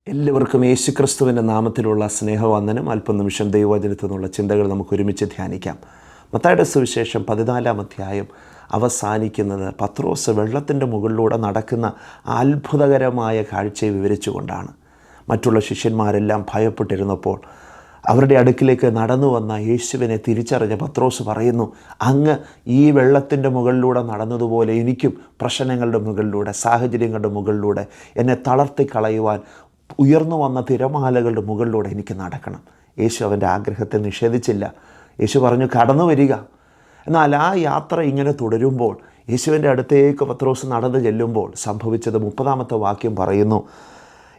എല്ലാവർക്കും യേശുക്രിസ്തുവിൻ്റെ നാമത്തിലുള്ള സ്നേഹവന്ദനം. അല്പനിമിഷം ദൈവവചനത്തിൽ നിന്നുള്ള ചിന്തകൾ നമുക്ക് ഒരുമിച്ച് ധ്യാനിക്കാം. മത്തായിയുടെ സുവിശേഷം 14-ാം അധ്യായം അവസാനിക്കുന്നത് പത്രോസ് വെള്ളത്തിൻ്റെ മുകളിലൂടെ നടക്കുന്ന അത്ഭുതകരമായ കാഴ്ചയെ വിവരിച്ചുകൊണ്ടാണ്. മറ്റുള്ള ശിഷ്യന്മാരെല്ലാം ഭയപ്പെട്ടിരുന്നപ്പോൾ അവരുടെ അടുക്കിലേക്ക് നടന്നു വന്ന യേശുവിനെ തിരിച്ചറിഞ്ഞ പത്രോസ് പറയുന്നു, അങ്ങ് ഈ വെള്ളത്തിൻ്റെ മുകളിലൂടെ നടന്നതുപോലെ എനിക്കും പ്രശ്നങ്ങളുടെ മുകളിലൂടെ, സാഹചര്യങ്ങളുടെ മുകളിലൂടെ, എന്നെ തളർത്തിക്കളയുവാൻ ഉയർന്നു വന്ന തിരമാലകളുടെ മുകളിലൂടെ എനിക്ക് നടക്കണം. യേശു അവൻ്റെ ആഗ്രഹത്തെ നിഷേധിച്ചില്ല. യേശു പറഞ്ഞു, കടന്നു വരിക. എന്നാൽ ആ യാത്ര ഇങ്ങനെ തുടരുമ്പോൾ യേശുവിൻ്റെ അടുത്തേക്ക് പത്രോസ് നടന്നു ചെല്ലുമ്പോൾ സംഭവിച്ചത് 30-ാമത്തെ വാക്യം പറയുന്നു,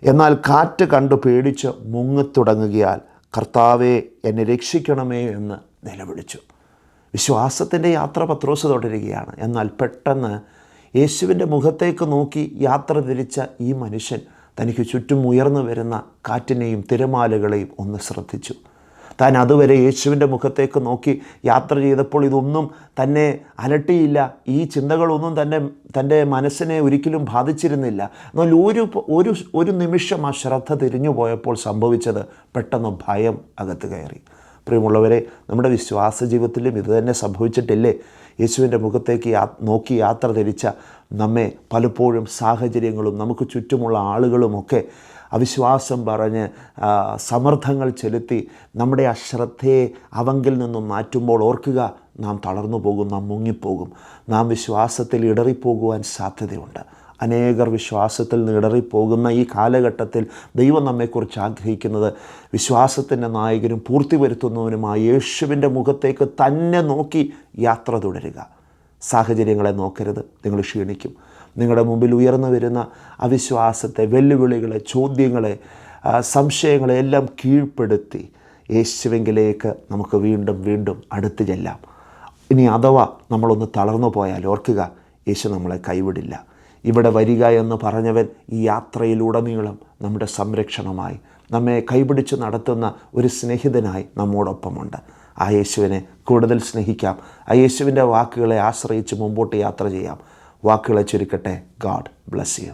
എന്നാൽ കാറ്റ് കണ്ടു പേടിച്ച് മുങ്ങിത്തുടങ്ങുകയാൽ കർത്താവേ എന്നെ രക്ഷിക്കണമേ എന്ന് നിലവിളിച്ചു. വിശ്വാസത്തിൻ്റെ യാത്ര പത്രോസ് തുടരുകയാണ്. എന്നാൽ പെട്ടെന്ന് യേശുവിൻ്റെ മുഖത്തേക്ക് നോക്കി യാത്ര തിരിച്ച ഈ മനുഷ്യൻ തനിക്ക് ചുറ്റും ഉയർന്നു വരുന്ന കാറ്റിനെയും തിരമാലകളെയും ഒന്ന് ശ്രദ്ധിച്ചു. താൻ അതുവരെ യേശുവിൻ്റെ മുഖത്തേക്ക് നോക്കി യാത്ര ചെയ്തപ്പോൾ ഇതൊന്നും തന്നെ അലട്ടിയില്ല. ഈ ചിന്തകളൊന്നും തൻ്റെ മനസ്സിനെ ഒരിക്കലും ബാധിച്ചിരുന്നില്ല. എന്നാൽ ഒരു നിമിഷം ആ ശ്രദ്ധ തിരിഞ്ഞു പോയപ്പോൾ സംഭവിച്ചത് പെട്ടെന്ന് ഭയം അകത്ത് കയറി. പ്രിയമുള്ളവരെ, നമ്മുടെ വിശ്വാസ ജീവിതത്തിലും ഇത് തന്നെ സംഭവിച്ചിട്ടില്ലേ? യേശുവിൻ്റെ മുഖത്തേക്ക് നോക്കി യാത്ര തിരിച്ച നമ്മെ പലപ്പോഴും സാഹചര്യങ്ങളും നമുക്ക് ചുറ്റുമുള്ള ആളുകളുമൊക്കെ അവിശ്വാസം പറഞ്ഞ് സമ്മർദ്ദങ്ങൾ ചെലുത്തി നമ്മുടെ അശ്രദ്ധയെ അവങ്കിൽ നിന്നും മാറ്റുമ്പോൾ ഓർക്കുക, നാം തളർന്നു പോകും, നാം മുങ്ങിപ്പോകും, നാം വിശ്വാസത്തിൽ ഇടറിപ്പോകുവാൻ സാധ്യതയുണ്ട്. അനേകർ വിശ്വാസത്തിൽ നിന്ന് ഇടറിപ്പോകുന്ന ഈ കാലഘട്ടത്തിൽ ദൈവം നമ്മെക്കുറിച്ച് ആഗ്രഹിക്കുന്നത് വിശ്വാസത്തിൻ്റെ നായകനും പൂർത്തി വരുത്തുന്നവനുമായ യേശുവിൻ്റെ മുഖത്തേക്ക് തന്നെ നോക്കി യാത്ര തുടരുക. സാഹചര്യങ്ങളെ നോക്കരുത്, നിങ്ങൾ ക്ഷീണിക്കും. നിങ്ങളുടെ മുമ്പിൽ ഉയർന്നു വരുന്ന അവിശ്വാസത്തെ, വെല്ലുവിളികളെ, ചോദ്യങ്ങളെ, സംശയങ്ങളെ എല്ലാം കീഴ്പ്പെടുത്തി യേശുവിലേക്ക് നമുക്ക് വീണ്ടും വീണ്ടും അടുത്ത് ചെല്ലാം. ഇനി അഥവാ നമ്മളൊന്ന് തളർന്നു പോയാൽ ഓർക്കുക, യേശു നമ്മളെ കൈവിടില്ല. ഇവിടെ വരിക എന്ന് പറഞ്ഞവൻ ഈ യാത്രയിലുടനീളം നമ്മുടെ സംരക്ഷണമായി, നമ്മെ കൈപിടിച്ച് നടത്തുന്ന ഒരു സ്നേഹിതനായി നമ്മോടൊപ്പമുണ്ട്. ആ യേശുവിനെ കൂടുതൽ സ്നേഹിക്കാം. ആ യേശുവിൻ്റെ വാക്കുകളെ ആശ്രയിച്ച് മുമ്പോട്ട് യാത്ര ചെയ്യാം. വാക്കുകളെ ചുരുക്കട്ടെ. God bless you.